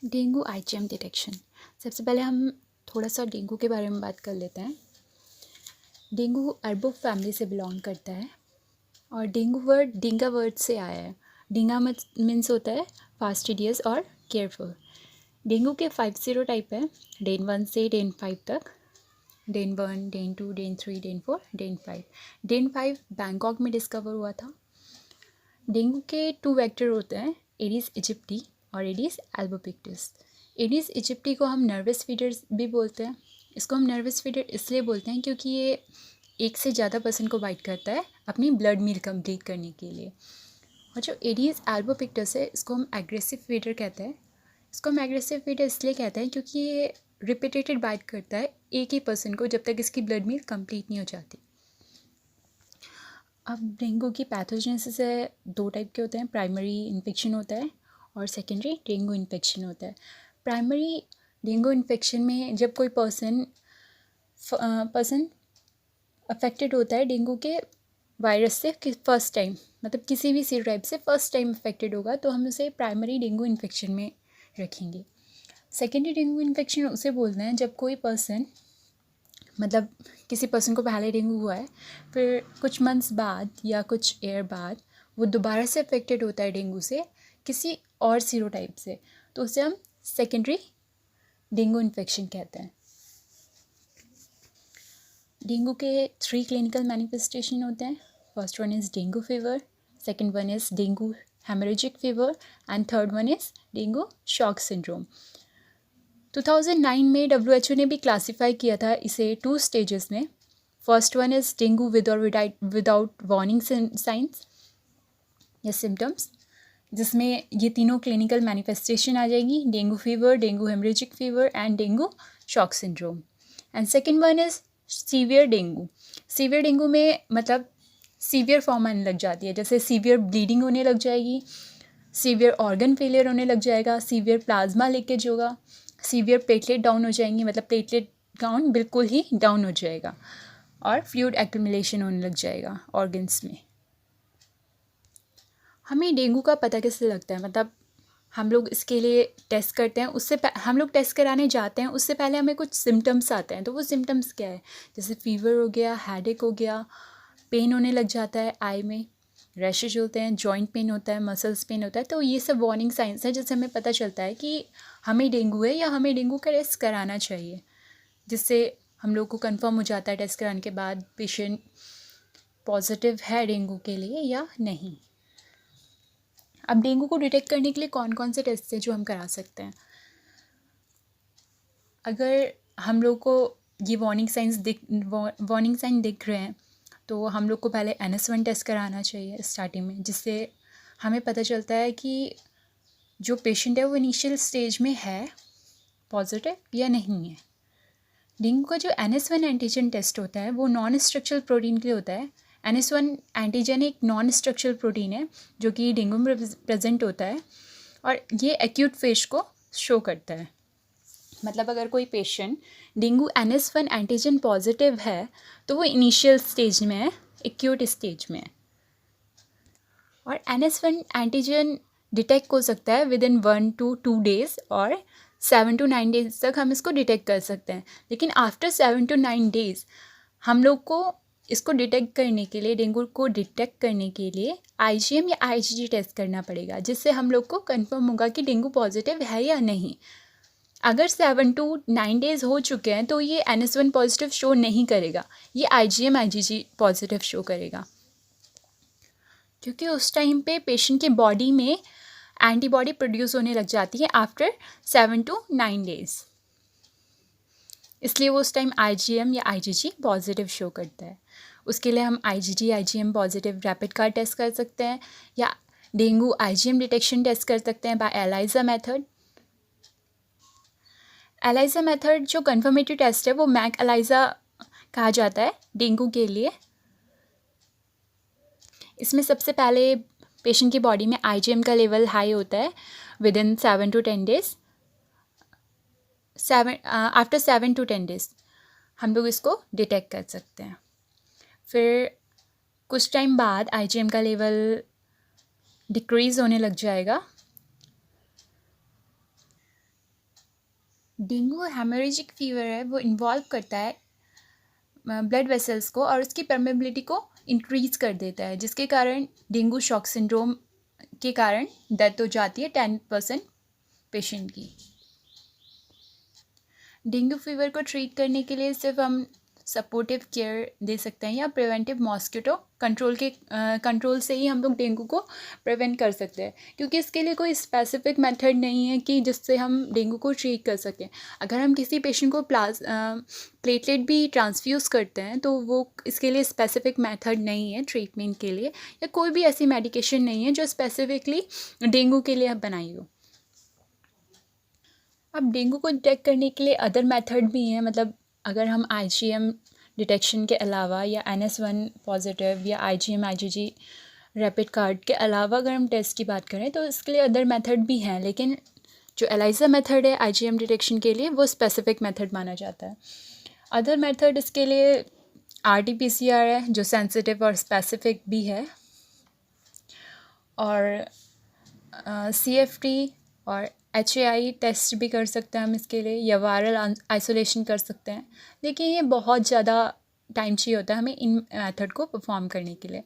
Dengue IgM detection. सबसे पहले हम थोड़ा सा डेंगू के बारे में बात कर लेते हैं। डेंगू अर्बो फैमिली से बिलोंग करता है और डेंगू वर्ड डींगा वर्ड से आया है। डींगा मीन्स होता है फास्टिडियस और केयरफुल। डेंगू के 5 सीरोटाइप है, डेन 1 से डेन 5 तक। DEN 1, DEN 2, DEN 3, DEN 4, DEN 5। DEN 5 Bangkok में डिस्कवर हुआ था। डेंगू के 2 वेक्टर होते हैं, एडिस इजिप्टी और एडिस एल्बोपिक्टस। एडिस इजिप्टी को हम नर्वस फीडर भी बोलते हैं। इसको हम नर्वस फीडर इसलिए बोलते हैं क्योंकि ये एक से ज़्यादा पर्सन को बाइट करता है अपनी ब्लड मील कंप्लीट करने के लिए। और जो एडिस एल्बोपिक्टस है, इसको हम एग्रेसिव फीडर कहते हैं। इसको हम एग्रेसिव फीडर इसलिए कहते हैं क्योंकि ये रिपीटेटेड बाइट करता है एक ही पर्सन को जब तक इसकी ब्लड मील कंप्लीट नहीं हो जाती। अब डेंगू की पैथोजेनेसिस है, 2 टाइप के होते हैं। प्राइमरी इन्फेक्शन होता है और सेकेंडरी डेंगू इन्फेक्शन होता है। प्राइमरी डेंगू इन्फेक्शन में जब कोई पर्सन अफेक्टेड होता है डेंगू के वायरस से फर्स्ट टाइम, मतलब किसी भी सीरोटाइप से फर्स्ट टाइम अफेक्टेड होगा, तो हम उसे प्राइमरी डेंगू इन्फेक्शन में रखेंगे। सेकेंडरी डेंगू इन्फेक्शन उसे बोलते हैं जब कोई पर्सन, मतलब किसी पर्सन को पहले डेंगू हुआ है, फिर कुछ मंथ्स बाद या कुछ ईयर बाद वो दोबारा से अफेक्टेड होता है डेंगू से किसी और सीरोटाइप से, तो उसे हम सेकेंडरी डेंगू इन्फेक्शन कहते हैं। डेंगू के 3 क्लिनिकल मैनिफेस्टेशन होते हैं। First one is dengue fever, second one is dengue haemorrhagic fever and third one is dengue shock syndrome. 2009 में WHO ने भी क्लासीफाई किया था इसे 2 स्टेजेस में। First one is dengue with और विदाउट वार्निंग साइंस या सिम्टम्स, जिसमें ये तीनों क्लिनिकल मैनिफेस्टेशन आ जाएगी, dengue fever, dengue haemorrhagic fever and dengue shock syndrome. And second one is severe dengue. Severe dengue में मतलब सीवियर फॉर्म आने लग जाती है, जैसे सीवियर ब्लीडिंग होने लग जाएगी, सीवियर ऑर्गन फेलियर होने लग जाएगा, सीवियर प्लाज्मा लीकेज होगा, सीवियर प्लेटलेट डाउन हो जाएंगी, मतलब प्लेटलेट काउंट बिल्कुल ही डाउन हो जाएगा, और फ्लूइड एक्यूमुलेशन होने लग जाएगा ऑर्गन्स में। हमें डेंगू का पता कैसे लगता है, मतलब हम लोग इसके लिए टेस्ट करते हैं, उससे हम लोग टेस्ट कराने जाते हैं, उससे पहले हमें कुछ सिम्टम्स आते हैं। तो वो सिम्टम्स क्या है, जैसे फीवर हो गया, हेडेक हो गया, पेन होने लग जाता है आई में, रैशेज होते हैं, जॉइंट पेन होता है, मसल्स पेन होता है। तो ये सब वार्निंग साइंस है जिससे हमें पता चलता है कि हमें डेंगू है या हमें डेंगू का टेस्ट कराना चाहिए, जिससे हम लोग को कंफर्म हो जाता है टेस्ट कराने के बाद पेशेंट पॉजिटिव है डेंगू के लिए या नहीं। अब डेंगू को डिटेक्ट करने के लिए कौन कौन से टेस्ट हैं जो हम करा सकते हैं। अगर हम लोग को ये वार्निंग साइन दिख रहे हैं, तो हम लोग को पहले NS1 टेस्ट कराना चाहिए स्टार्टिंग में, जिससे हमें पता चलता है कि जो पेशेंट है वो इनिशियल स्टेज में है पॉजिटिव या नहीं है। डेंगू का जो NS1 एंटीजन टेस्ट होता है वो नॉन स्ट्रक्चरल प्रोटीन के लिए होता है। NS1 एंटीजन एक नॉन स्ट्रक्चरल प्रोटीन है जो कि डेंगू में प्रेजेंट होता है और ये एक्यूट फेज को शो करता है। मतलब अगर कोई patient dengue NS1 antigen positive है तो वो इनिशियल स्टेज में है, एक्यूट स्टेज में है। और NS1 एंटीजन डिटेक्ट हो सकता है विद इन 1 to 2 days और 7 to 9 days तक हम इसको डिटेक्ट कर सकते हैं। लेकिन आफ्टर 7 to 9 days हम लोग को इसको डिटेक्ट करने के लिए, डेंगू को डिटेक्ट करने के लिए IgM या IgG टेस्ट करना पड़ेगा, जिससे हम लोग को कंफर्म होगा कि डेंगू पॉजिटिव है या नहीं। अगर 7 to 9 days हो चुके हैं तो ये NS1 पॉजिटिव शो नहीं करेगा, ये IgM IgG पॉजिटिव शो करेगा, क्योंकि उस टाइम पे पेशेंट के बॉडी में एंटीबॉडी प्रोड्यूस होने लग जाती है आफ्टर 7 to 9 days, इसलिए वो उस टाइम IgM या IgG पॉजिटिव शो करता है। उसके लिए हम IgG IgM positive rapid card test कर सकते हैं या डेंगू IgM डिटेक्शन टेस्ट कर सकते हैं by ELISA method. ELISA method जो कन्फर्मेटरी टेस्ट है वो मैक एलाइजा कहा जाता है डेंगू के लिए। इसमें सबसे पहले पेशेंट की बॉडी में IgM का लेवल हाई होता है with in 7 to 10 days। After 7 to 10 days हम लोग इसको डिटेक्ट कर सकते हैं। फिर कुछ टाइम बाद IgM का लेवल डिक्रीज़ होने लग जाएगा डेंगू हेमोरेजिक फीवर है वो इन्वॉल्व करता है ब्लड वेसल्स को और उसकी परमेबिलिटी को इंक्रीज कर देता है, जिसके कारण डेंगू शॉक सिंड्रोम के कारण डेथ हो जाती है 10% पेशेंट की। डेंगू फीवर को ट्रीट करने के लिए सिर्फ हम सपोर्टिव केयर दे सकते हैं या प्रिवेंटिव मॉस्किटो कंट्रोल से ही हम लोग डेंगू को प्रिवेंट कर सकते हैं, क्योंकि इसके लिए कोई स्पेसिफिक मेथड नहीं है कि जिससे हम डेंगू को ट्रीट कर सकें। अगर हम किसी पेशेंट को प्लेटलेट भी ट्रांसफ्यूज़ करते हैं तो वो इसके लिए स्पेसिफिक मेथड नहीं है ट्रीटमेंट के लिए, या कोई भी ऐसी मेडिकेशन नहीं है जो स्पेसिफिकली डेंगू के लिए बनाई हो। अब डेंगू को डिटेक्ट करने के लिए अदर मेथड भी हैं, मतलब अगर हम IgM डिटेक्शन के अलावा या NS1 पॉजिटिव या IgM IgG रैपिड कार्ड के अलावा अगर हम टेस्ट की बात करें तो इसके लिए अदर मेथड भी हैं, लेकिन जो ELISA मेथड है IgM डिटेक्शन के लिए वो स्पेसिफिक मेथड माना जाता है। अदर मेथड इसके लिए RT-PCR है जो सेंसिटिव और स्पेसिफिक भी है, और CFT और HAI टेस्ट भी कर सकते हैं हम इसके लिए, या वायरल आइसोलेशन कर सकते हैं, लेकिन ये बहुत ज़्यादा टाइम चाहिए होता है हमें इन मेथड को परफॉर्म करने के लिए।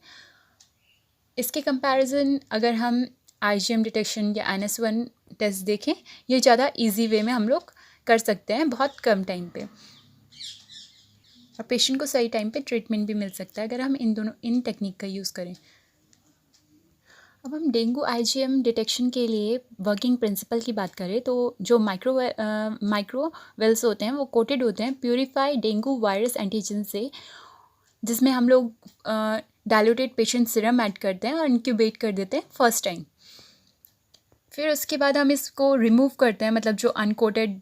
इसके कंपैरिजन अगर हम IgM डिटेक्शन या NS1 टेस्ट देखें, ये ज़्यादा इजी वे में हम लोग कर सकते हैं बहुत कम टाइम पे, और पेशेंट को सही टाइम पे ट्रीटमेंट भी मिल सकता है अगर हम इन टेक्निक का यूज़ करें। अब हम डेंगू IgM डिटेक्शन के लिए वर्किंग प्रिंसिपल की बात करें तो जो माइक्रोवेल्स होते हैं वो कोटेड होते हैं प्यूरिफाइड डेंगू वायरस एंटीजन से, जिसमें हम लोग डाइल्यूटेड पेशेंट सीरम ऐड करते हैं और इंक्यूबेट कर देते हैं फर्स्ट टाइम। फिर उसके बाद हम इसको रिमूव करते हैं, मतलब जो अनकोटेड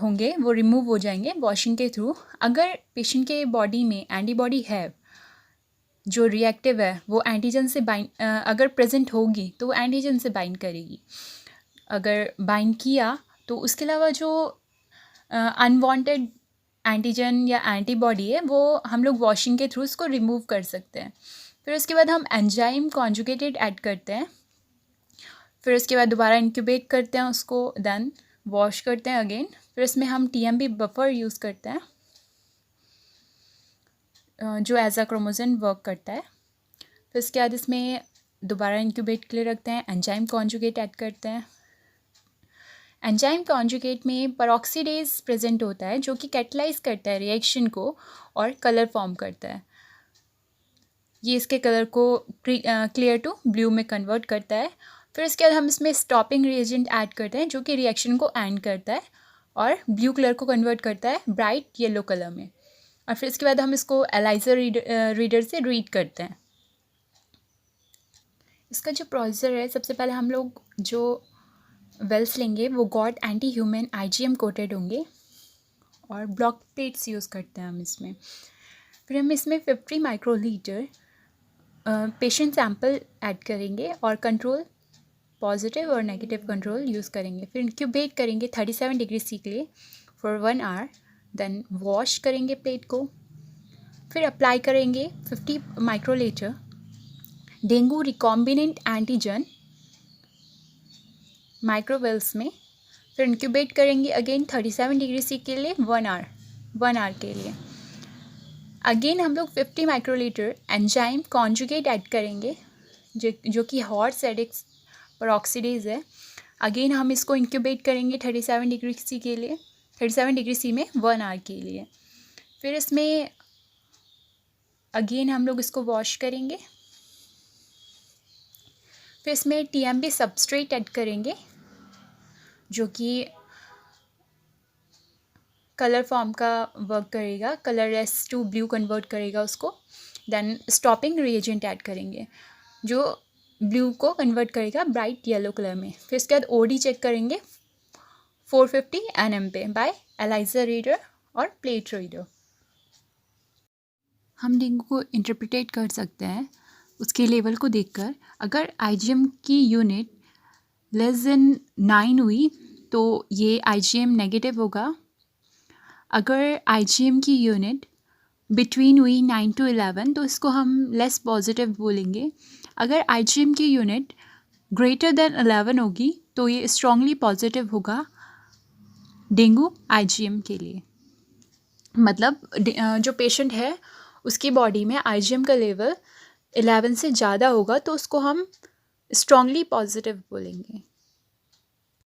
होंगे वो रिमूव हो जाएंगे वॉशिंग के थ्रू। अगर पेशेंट के बॉडी में एंटीबॉडी है जो रिएक्टिव है वो एंटीजन से अगर प्रेजेंट होगी तो वो एंटीजन से बाइंड करेगी। अगर बाइंड किया तो उसके अलावा जो अनवांटेड एंटीजन या एंटीबॉडी है वो हम लोग वॉशिंग के थ्रू उसको रिमूव कर सकते हैं। फिर उसके बाद हम एंजाइम कॉन्जुगेटेड ऐड करते हैं, फिर उसके बाद दोबारा इंक्यूबेट करते हैं उसको, देन वॉश करते हैं अगेन। फिर इसमें हम TMB बफर यूज़ करते हैं जो एज अ क्रोमोजन वर्क करता है। फिर उसके बाद इसमें दोबारा इंक्यूबेट के लिए रखते हैं, एंजाइम कॉन्जुगेट ऐड करते हैं। एंजाइम कॉन्जुगेट में पेरोक्सीडेज प्रेजेंट होता है जो कि कैटलाइज करता है रिएक्शन को और कलर फॉर्म करता है। ये इसके कलर को क्लियर टू ब्लू में कन्वर्ट करता है। फिर उसके बाद हम इसमें स्टॉपिंग रिएजेंट ऐड करते हैं जो कि रिएक्शन को एंड करता है और ब्लू कलर को कन्वर्ट करता है ब्राइट येलो कलर में। और फिर इसके बाद हम इसको ELISA रीडर से रीड करते हैं। इसका जो प्रोसीजर है, सबसे पहले हम लोग जो वेल्स लेंगे वो God anti human IgM coated होंगे और ब्लॉक प्लेट्स यूज़ करते हैं हम इसमें। फिर हम इसमें 50 माइक्रोलीटर पेशेंट सैंपल ऐड करेंगे और कंट्रोल पॉजिटिव और नेगेटिव कंट्रोल यूज़ करेंगे। फिर इंक्यूबेट करेंगे 37 डिग्री C के लिए फॉर 1 आवर, देन वॉश करेंगे प्लेट को। फिर अप्लाई करेंगे 50 माइक्रोलीटर डेंगू रिकॉम्बिनेंट एंटीजन माइक्रोवेल्स में। फिर इंक्यूबेट करेंगे अगेन 37 डिग्री C के लिए 1 आवर के लिए। अगेन हम लोग 50 माइक्रोलीटर एंजाइम कॉन्जुगेट ऐड करेंगे जो कि हॉट सेडिक्स पेरोक्सीडेज है। अगेन हम इसको इंक्यूबेट करेंगे 37 डिग्री C के लिए, 37 डिग्री C में 1 आवर के लिए। फिर इसमें अगेन हम लोग इसको वॉश करेंगे। फिर इसमें TMB सबस्ट्रेट ऐड करेंगे जो कि कलर फॉर्म का वर्क करेगा, कलरलेस टू ब्लू कन्वर्ट करेगा उसको। देन स्टॉपिंग रिएजेंट ऐड करेंगे जो ब्लू को कन्वर्ट करेगा ब्राइट येलो कलर में। फिर इसके बाद OD चेक करेंगे 450 nm पे बाय ELISA रीडर और प्लेट रीडर। हम डेंगू को इंटरप्रिटेट कर सकते हैं उसके लेवल को देखकर। अगर IgM की यूनिट लेस देन 9 हुई तो ये IgM नेगेटिव होगा। अगर IgM की यूनिट बिटवीन हुई 9 to 11 तो इसको हम लेस पॉजिटिव बोलेंगे। अगर IgM की यूनिट ग्रेटर देन 11 होगी तो ये स्ट्रांगली पॉजिटिव होगा। डेंगू आईजीएम के लिए। मतलब जो पेशेंट है उसकी बॉडी में आईजीएम का लेवल 11 से ज़्यादा होगा तो उसको हम स्ट्रांगली पॉजिटिव बोलेंगे।